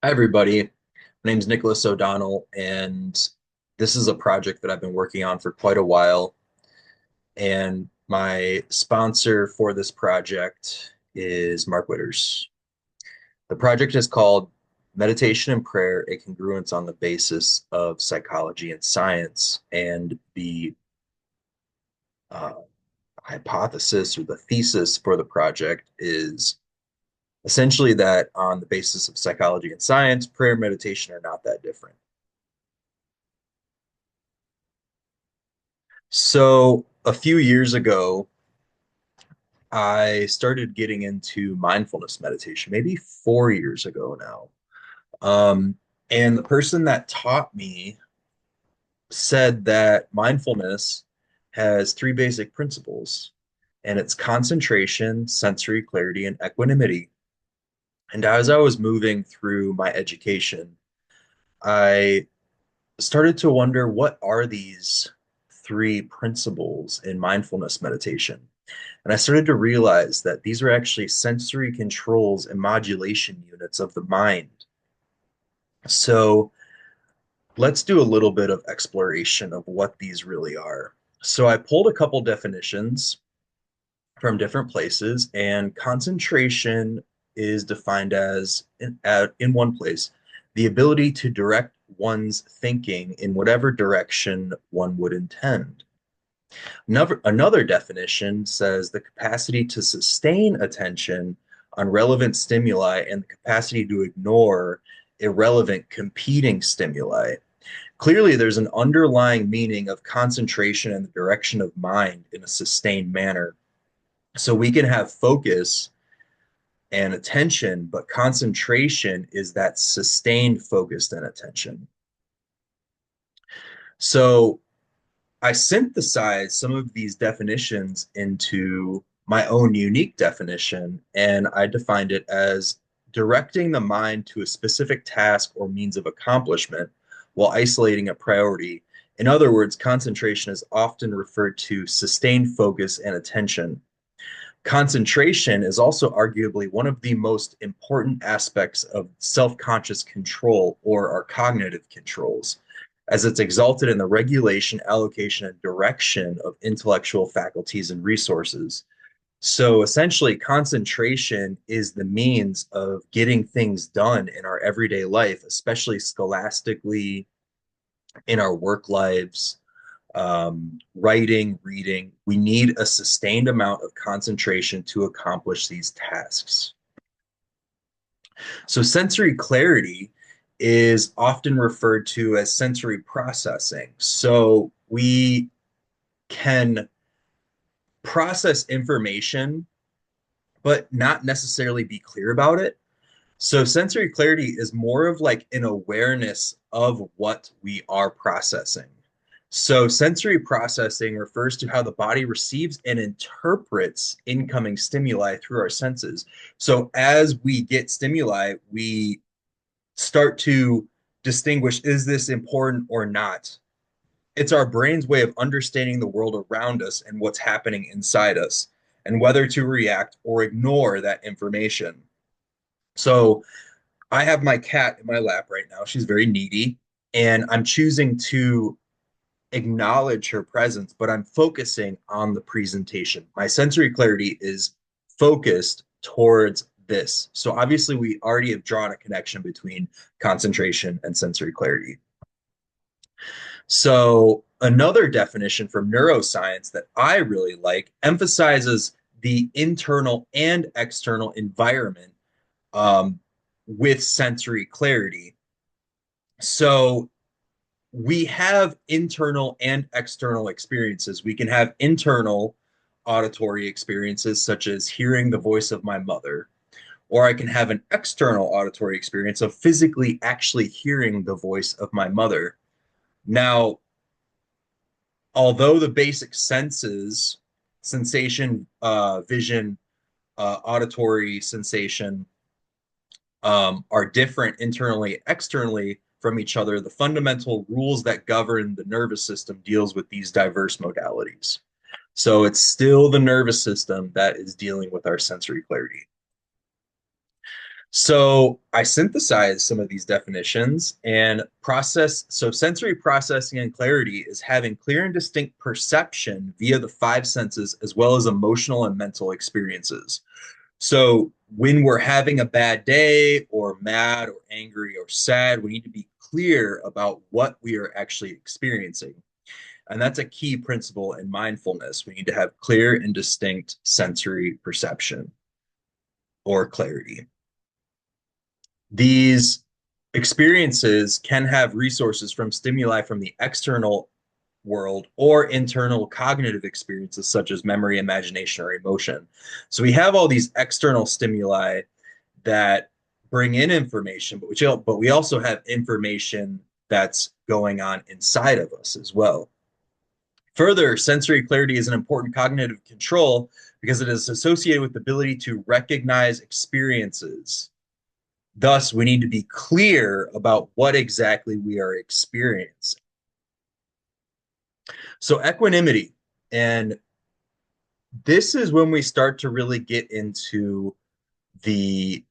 Hi, everybody. My name's Nicholas O'Donnell, and this is a project that I've been working on for quite a while. And my sponsor for this project is Mark Witters. The project is called Meditation and Prayer, a Congruence on the Basis of Psychology and Science. And the uh, hypothesis or the thesis for the project is essentially that on the basis of psychology and science, prayer and meditation are not that different. So a few years ago, I started getting into mindfulness meditation, maybe 4 years ago now. Um, and the person that taught me said that mindfulness has three basic principles, and it's concentration, sensory clarity, and equanimity. And as I was moving through my education, I started to wonder, what are these three principles in mindfulness meditation? And I started to realize that these are actually sensory controls and modulation units of the mind. So let's do a little bit of exploration of what these really are. So I pulled a couple definitions from different places, and concentration is defined as, in one place, the ability to direct one's thinking in whatever direction one would intend. Another definition says the capacity to sustain attention on relevant stimuli and the capacity to ignore irrelevant competing stimuli. Clearly, there's an underlying meaning of concentration and the direction of mind in a sustained manner. So we can have focus and attention, but concentration is that sustained focus and attention. So I synthesized some of these definitions into my own unique definition, and I defined it as directing the mind to a specific task or means of accomplishment while isolating a priority. In other words, concentration is often referred to sustained focus and attention. Concentration is also arguably one of the most important aspects of self-conscious control, or our cognitive controls, as it's exalted in the regulation, allocation, and direction of intellectual faculties and resources. So essentially, concentration is the means of getting things done in our everyday life, especially scholastically, in our work lives, writing, reading. We need a sustained amount of concentration to accomplish these tasks. So, sensory clarity is often referred to as sensory processing. So, we can process information, but not necessarily be clear about it. So, sensory clarity is more of like an awareness of what we are processing. So, sensory processing refers to how the body receives and interprets incoming stimuli through our senses. So, as we get stimuli, we start to distinguish, is this important or not? It's our brain's way of understanding the world around us and what's happening inside us, and whether to react or ignore that information. So, I have my cat in my lap right now. She's very needy, and I'm choosing to acknowledge her presence, but I'm focusing on the presentation. My sensory clarity is focused towards this. So obviously, we already have drawn a connection between concentration and sensory clarity. So another definition from neuroscience that I really like emphasizes the internal and external environment, um, with sensory clarity. So we have internal and external experiences. We can have internal auditory experiences, such as hearing the voice of my mother, or I can have an external auditory experience of physically actually hearing the voice of my mother. Now, although the basic senses, sensation, vision, auditory sensation, are different internally, externally from each other, the fundamental rules that govern the nervous system deals with these diverse modalities. So it's still the nervous system that is dealing with our sensory clarity. So I synthesized some of these definitions and process. So sensory processing and clarity is having clear and distinct perception via the five senses, as well as emotional and mental experiences. So when we're having a bad day or mad or angry or sad, we need to be clear about what we are actually experiencing. And that's a key principle in mindfulness. We need to have clear and distinct sensory perception or clarity. These experiences can have resources from stimuli from the external world or internal cognitive experiences such as memory, imagination, or emotion. So we have all these external stimuli that bring in information, but we also have information that's going on inside of us as well. Further, sensory clarity is an important cognitive control because it is associated with the ability to recognize experiences. Thus, we need to be clear about what exactly we are experiencing. So, equanimity, and this is when we start to really get into the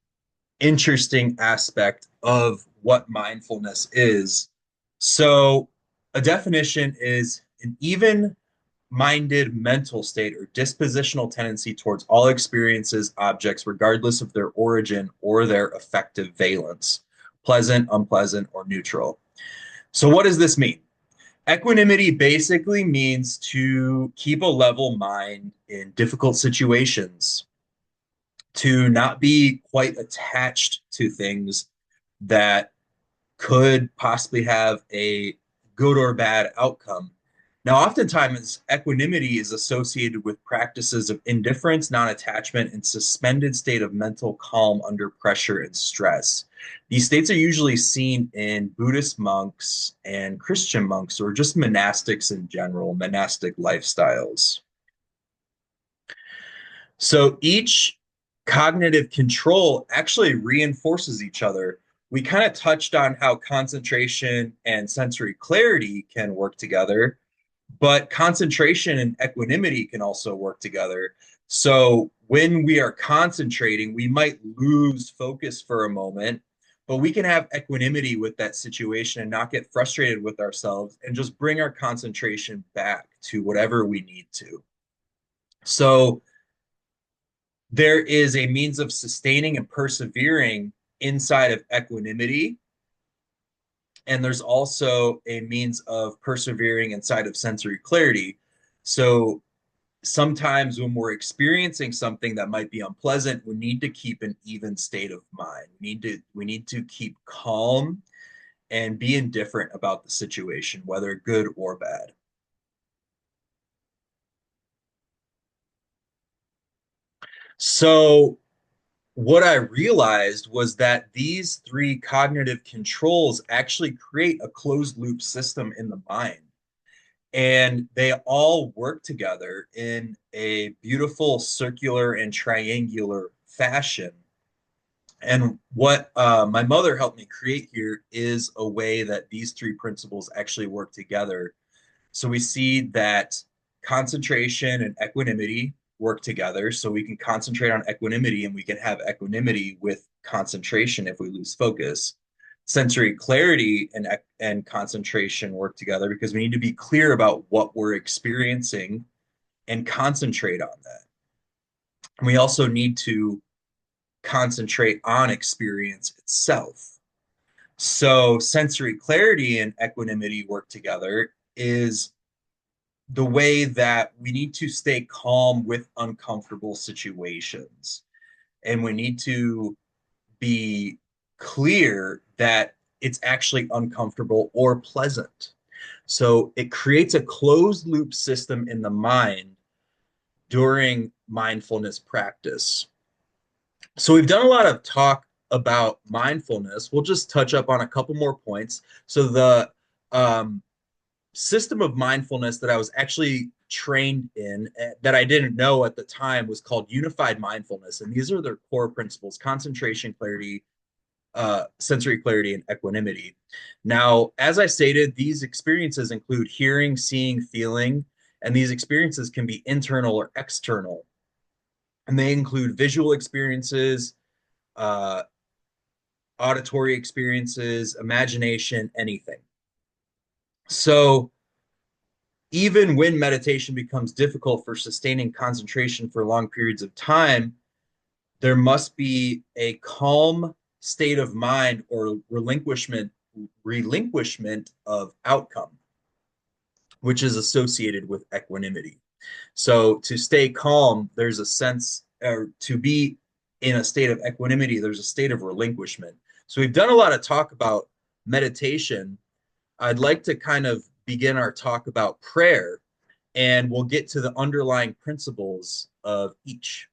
interesting aspect of what mindfulness is. So, a definition is an even minded mental state or dispositional tendency towards all experiences, objects, regardless of their origin or their affective valence, pleasant, unpleasant, or neutral. So, what does this mean? Equanimity basically means to keep a level mind in difficult situations, to not be quite attached to things that could possibly have a good or bad outcome. Now, oftentimes, equanimity is associated with practices of indifference, non attachment, and suspended state of mental calm under pressure and stress. These states are usually seen in Buddhist monks and Christian monks, or just monastics in general, monastic lifestyles. So each cognitive control actually reinforces each other. We kind of touched on how concentration and sensory clarity can work together, but concentration and equanimity can also work together. So when we are concentrating, we might lose focus for a moment, but we can have equanimity with that situation and not get frustrated with ourselves and just bring our concentration back to whatever we need to. So there is a means of sustaining and persevering inside of equanimity. And there's also a means of persevering inside of sensory clarity. So sometimes when we're experiencing something that might be unpleasant, we need to keep an even state of mind. We need to keep calm and be indifferent about the situation, whether good or bad. So what I realized was that these three cognitive controls actually create a closed loop system in the mind. And they all work together in a beautiful circular and triangular fashion. And what my mother helped me create here is a way that these three principles actually work together. So we see that concentration and equanimity work together. So we can concentrate on equanimity and we can have equanimity with concentration if we lose focus. Sensory clarity and concentration work together because we need to be clear about what we're experiencing and concentrate on that. And we also need to concentrate on experience itself. So sensory clarity and equanimity work together is the way that we need to stay calm with uncomfortable situations. And we need to be clear that it's actually uncomfortable or pleasant. So it creates a closed loop system in the mind during mindfulness practice. So we've done a lot of talk about mindfulness. We'll just touch up on a couple more points. So the um, system of mindfulness that I was actually trained in that I didn't know at the time was called unified mindfulness. And these are their core principles: concentration, clarity, sensory clarity, and equanimity. Now, as I stated, these experiences include hearing, seeing, feeling, and these experiences can be internal or external. And they include visual experiences, uh, auditory experiences, imagination, anything. So even when meditation becomes difficult for sustaining concentration for long periods of time, there must be a calm state of mind or relinquishment of outcome, which is associated with equanimity. So to stay calm, there's a sense, or to be in a state of equanimity, there's a state of relinquishment. So we've done a lot of talk about meditation. I'd like to kind of begin our talk about prayer, and we'll get to the underlying principles of each.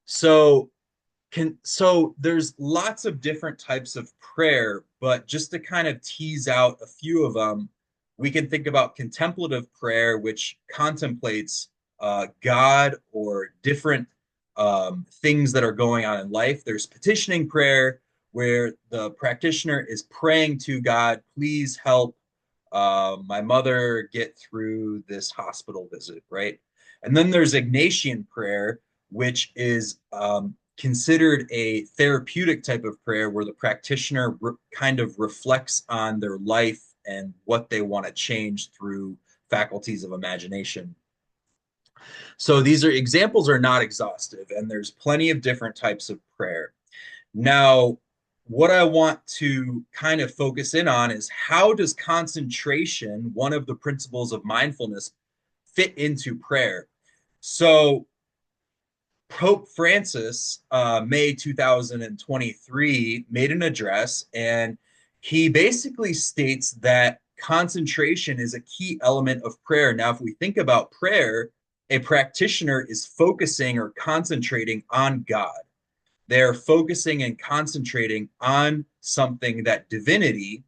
So so there's lots of different types of prayer, but just to kind of tease out a few of them, we can think about contemplative prayer, which contemplates God or different things that are going on in life. There's petitioning prayer, where the practitioner is praying to God, please help my mother get through this hospital visit, right? And then there's Ignatian prayer, which is considered a therapeutic type of prayer where the practitioner kind of reflects on their life and what they want to change through faculties of imagination. So these are examples are not exhaustive, and there's plenty of different types of prayer. Now, what I want to kind of focus in on is how does concentration, one of the principles of mindfulness, fit into prayer? So Pope Francis, May 2023, made an address, and he basically states that concentration is a key element of prayer. Now, if we think about prayer, a practitioner is focusing or concentrating on God. They're focusing and concentrating on something that divinity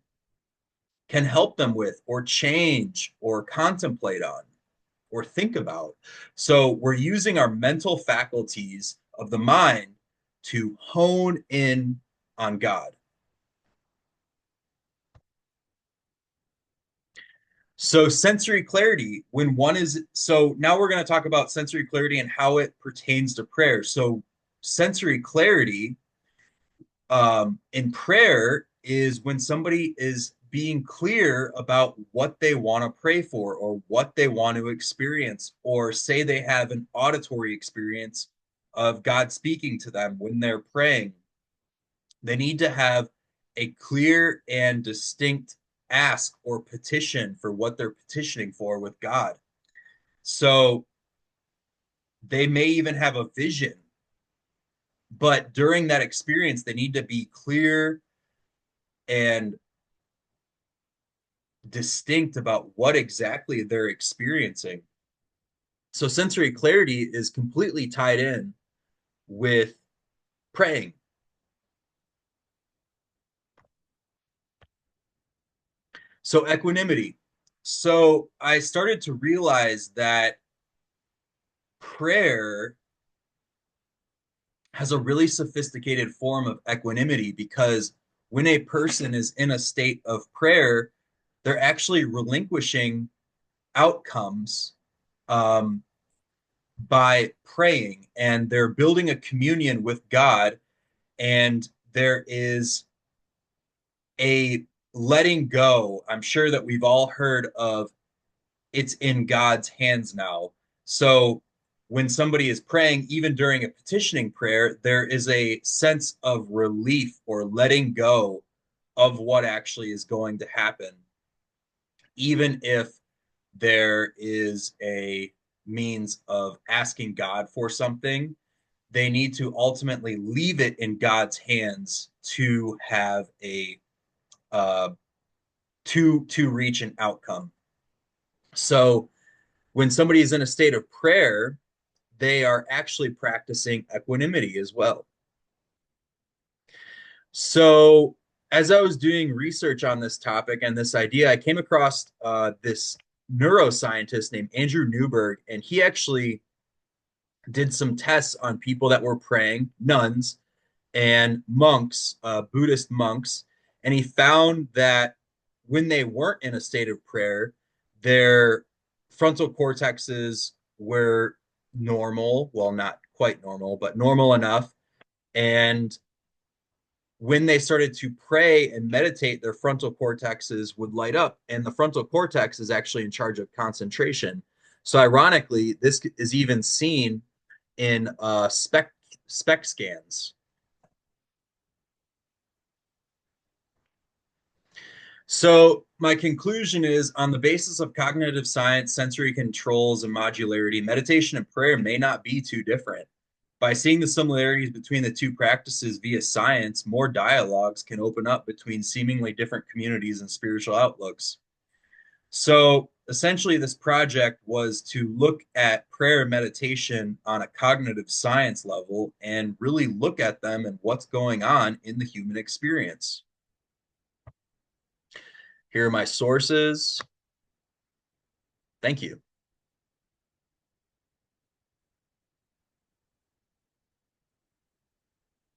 can help them with, or change, or contemplate on, or think about. So we're using our mental faculties of the mind to hone in on God. So sensory clarity, when one is, so now we're going to talk about sensory clarity and how it pertains to prayer. So sensory clarity in prayer is when somebody is being clear about what they want to pray for or what they want to experience, or say they have an auditory experience of God speaking to them when they're praying. They need to have a clear and distinct ask or petition for what they're petitioning for with God. So they may even have a vision, but during that experience, they need to be clear and distinct about what exactly they're experiencing. So sensory clarity is completely tied in with praying. So equanimity. So I started to realize that prayer has a really sophisticated form of equanimity, because when a person is in a state of prayer, they're actually relinquishing outcomes um, by praying, and they're building a communion with God, and there is a letting go. I'm sure that we've all heard of it's in God's hands now. So when somebody is praying, even during a petitioning prayer, there is a sense of relief or letting go of what actually is going to happen, even if there is a means of asking God for something. They need to ultimately leave it in God's hands to have a uh, to reach an outcome. So when somebody is in a state of prayer, they are actually practicing equanimity as well. So as I was doing research on this topic and this idea, I came across this neuroscientist named Andrew Newberg, and he actually did some tests on people that were praying, nuns and monks, Buddhist monks, and he found that when they weren't in a state of prayer, their frontal cortexes were normal, well, not quite normal, but normal enough, and when they started to pray and meditate, their frontal cortexes would light up, and the frontal cortex is actually in charge of concentration. So, ironically, this is even seen in spec scans. So, my conclusion is on the basis of cognitive science, sensory controls, and modularity, meditation and prayer may not be too different. By seeing the similarities between the two practices via science, more dialogues can open up between seemingly different communities and spiritual outlooks. So, essentially, this project was to look at prayer and meditation on a cognitive science level and really look at them and what's going on in the human experience. Here are my sources. Thank you.